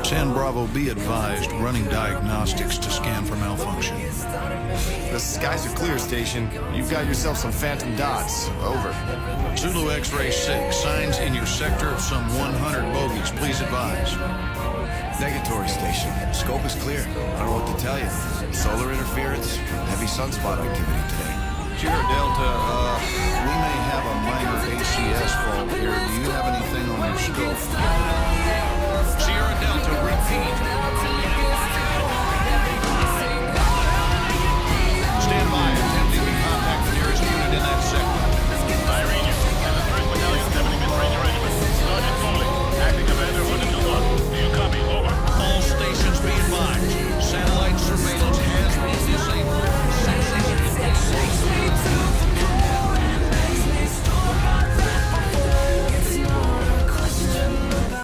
10 Bravo, be advised, running diagnostics to scan for malfunction. The skies are clear, Station. You've got yourself some phantom dots. Over. Zulu X-ray 6, signs in your sector of some 100 bogies. Please advise. Negatory, Station. Scope is clear. I don't know what to tell you. Solar interference, heavy sunspot activity today. Sierra Delta, we may have a minor ACS fault here. Do you have anything on your scope?